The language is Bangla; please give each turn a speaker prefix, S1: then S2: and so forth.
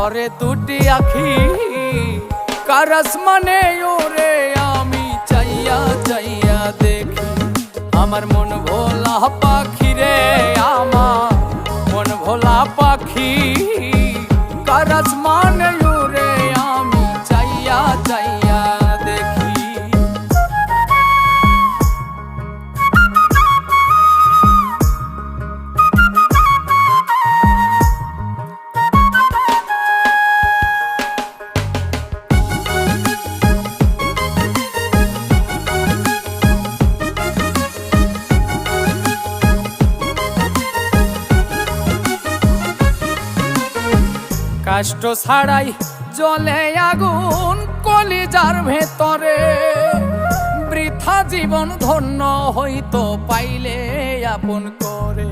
S1: ধরে দুটি আখি কার আসমানে ওরে আমি চাইয়া চাইয়া দেখি। আমার মন ভোলা পাখি রে, আমার মন ভোলা পাখি কার আসমানে ওরে আমি চাইয়া চাইয়া দেখি। কষ্ট ছাড়াই জ্বলে আগুন কলিজার ভেতরে, বৃথা জীবন ধন্য হইতো পাইলে আপন করে।